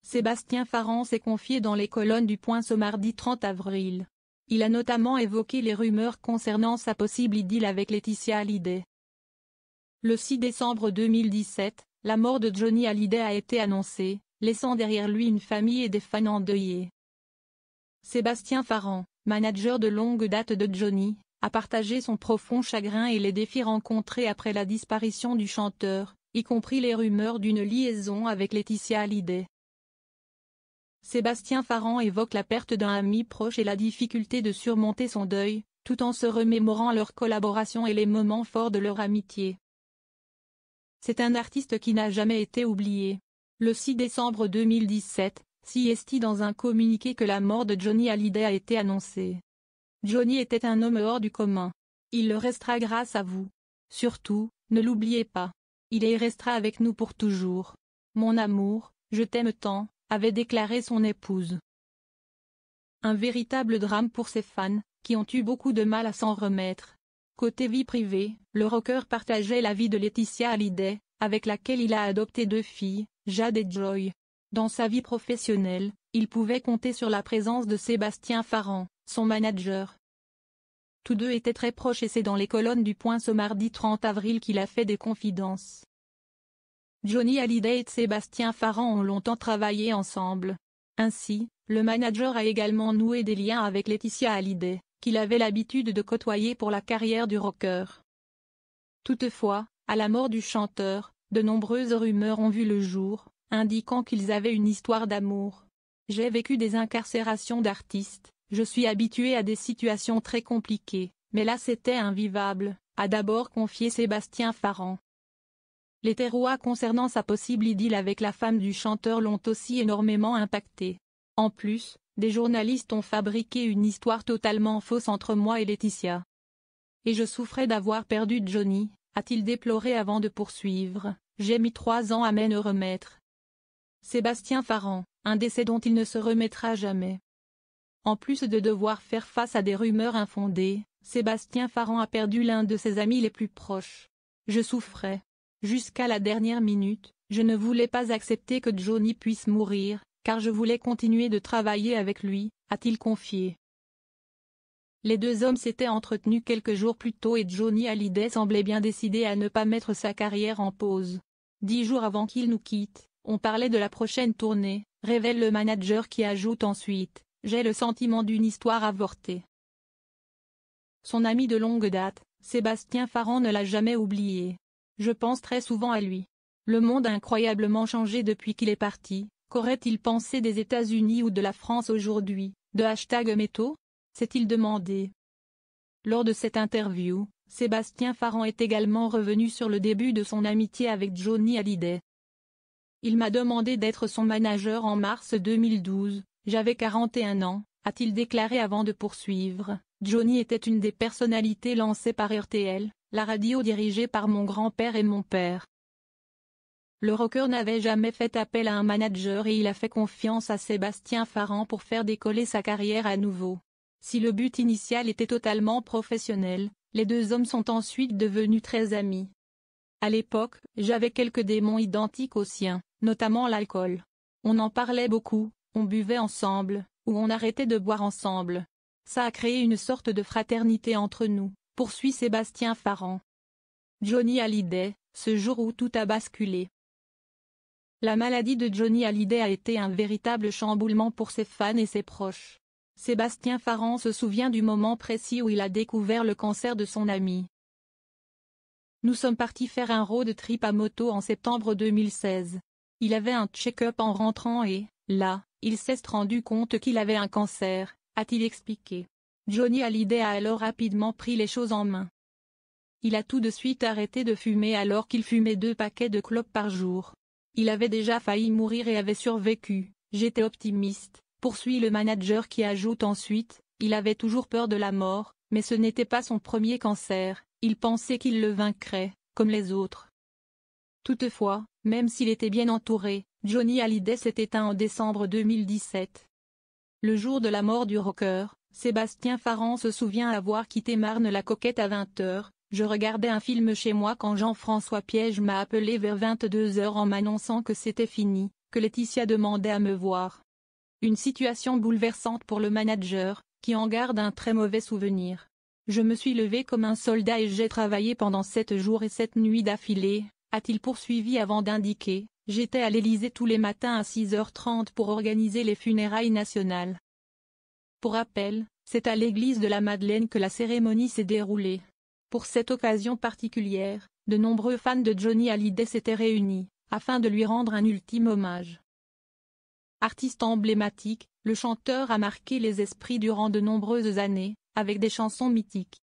Sébastien Farran s'est confié dans les colonnes du Point ce mardi 30 avril. Il a notamment évoqué les rumeurs concernant sa possible idylle avec Laetitia Hallyday. Le 6 décembre 2017, la mort de Johnny Hallyday a été annoncée, laissant derrière lui une famille et des fans endeuillés. Sébastien Farran, manager de longue date de Johnny, a partagé son profond chagrin et les défis rencontrés après la disparition du chanteur, y compris les rumeurs d'une liaison avec Laetitia Hallyday. Sébastien Farran évoque la perte d'un ami proche et la difficulté de surmonter son deuil, tout en se remémorant leur collaboration et les moments forts de leur amitié. C'est un artiste qui n'a jamais été oublié. Le 6 décembre 2017, CST dans un communiqué que la mort de Johnny Hallyday a été annoncée. Johnny était un homme hors du commun. Il le restera grâce à vous. Surtout, ne l'oubliez pas. Il y restera avec nous pour toujours. Mon amour, je t'aime tant, avait déclaré son épouse. Un véritable drame pour ses fans, qui ont eu beaucoup de mal à s'en remettre. Côté vie privée, le rocker partageait la vie de Laetitia Hallyday, avec laquelle il a adopté 2 filles, Jade et Joy. Dans sa vie professionnelle, il pouvait compter sur la présence de Sébastien Farran, son manager. Tous deux étaient très proches et c'est dans les colonnes du Point ce mardi 30 avril qu'il a fait des confidences. Johnny Hallyday et Sébastien Farran ont longtemps travaillé ensemble. Ainsi, le manager a également noué des liens avec Laetitia Hallyday, qu'il avait l'habitude de côtoyer pour la carrière du rocker. Toutefois, à la mort du chanteur, de nombreuses rumeurs ont vu le jour, indiquant qu'ils avaient une histoire d'amour. J'ai vécu des incarcérations d'artistes, je suis habitué à des situations très compliquées, mais là c'était invivable, a d'abord confié Sébastien Farran. Les terroirs concernant sa possible idylle avec la femme du chanteur l'ont aussi énormément impacté. En plus, des journalistes ont fabriqué une histoire totalement fausse entre moi et Laetitia. Et je souffrais d'avoir perdu Johnny, a-t-il déploré avant de poursuivre, j'ai mis 3 ans à me remettre. Sébastien Farran, un décès dont il ne se remettra jamais. En plus de devoir faire face à des rumeurs infondées, Sébastien Farran a perdu l'un de ses amis les plus proches. Je souffrais. Jusqu'à la dernière minute, je ne voulais pas accepter que Johnny puisse mourir, car je voulais continuer de travailler avec lui, a-t-il confié. Les 2 hommes s'étaient entretenus quelques jours plus tôt et Johnny Hallyday semblait bien décidé à ne pas mettre sa carrière en pause. 10 jours avant qu'il nous quitte, on parlait de la prochaine tournée, révèle le manager qui ajoute ensuite, j'ai le sentiment d'une histoire avortée. Son ami de longue date, Sébastien Farran ne l'a jamais oublié. Je pense très souvent à lui. Le monde a incroyablement changé depuis qu'il est parti. Qu'aurait-il pensé des États-Unis ou de la France aujourd'hui, de #métaux, s'est-il demandé. Lors de cette interview, Sébastien Farran est également revenu sur le début de son amitié avec Johnny Hallyday. Il m'a demandé d'être son manager en mars 2012, j'avais 41 ans, a-t-il déclaré avant de poursuivre. Johnny était une des personnalités lancées par RTL, la radio dirigée par mon grand-père et mon père. Le rocker n'avait jamais fait appel à un manager et il a fait confiance à Sébastien Farran pour faire décoller sa carrière à nouveau. Si le but initial était totalement professionnel, les 2 hommes sont ensuite devenus très amis. À l'époque, j'avais quelques démons identiques aux siens, notamment l'alcool. On en parlait beaucoup, on buvait ensemble, ou on arrêtait de boire ensemble. Ça a créé une sorte de fraternité entre nous, poursuit Sébastien Farran. Johnny Hallyday, ce jour où tout a basculé. La maladie de Johnny Hallyday a été un véritable chamboulement pour ses fans et ses proches. Sébastien Farran se souvient du moment précis où il a découvert le cancer de son ami. Nous sommes partis faire un road trip à moto en septembre 2016. Il avait un check-up en rentrant et, là, il s'est rendu compte qu'il avait un cancer, a-t-il expliqué. Johnny Hallyday a alors rapidement pris les choses en main. Il a tout de suite arrêté de fumer alors qu'il fumait 2 paquets de clopes par jour. Il avait déjà failli mourir et avait survécu, j'étais optimiste, poursuit le manager qui ajoute ensuite, il avait toujours peur de la mort, mais ce n'était pas son premier cancer, il pensait qu'il le vaincrait, comme les autres. Toutefois, même s'il était bien entouré, Johnny Hallyday s'est éteint en décembre 2017. Le jour de la mort du rocker, Sébastien Farran se souvient avoir quitté Marne-la-Coquette à 20h, je regardais un film chez moi quand Jean-François Piège m'a appelé vers 22h en m'annonçant que c'était fini, lorsque Laetitia demandait à me voir. Une situation bouleversante pour le manager, qui en garde un très mauvais souvenir. Je me suis levé comme un soldat et j'ai travaillé pendant 7 jours et 7 nuits d'affilée, a-t-il poursuivi avant d'indiquer. J'étais à l'Élysée tous les matins à 6h30 pour organiser les funérailles nationales. Pour rappel, c'est à l'église de la Madeleine que la cérémonie s'est déroulée. Pour cette occasion particulière, de nombreux fans de Johnny Hallyday s'étaient réunis, afin de lui rendre un ultime hommage. Artiste emblématique, le chanteur a marqué les esprits durant de nombreuses années, avec des chansons mythiques.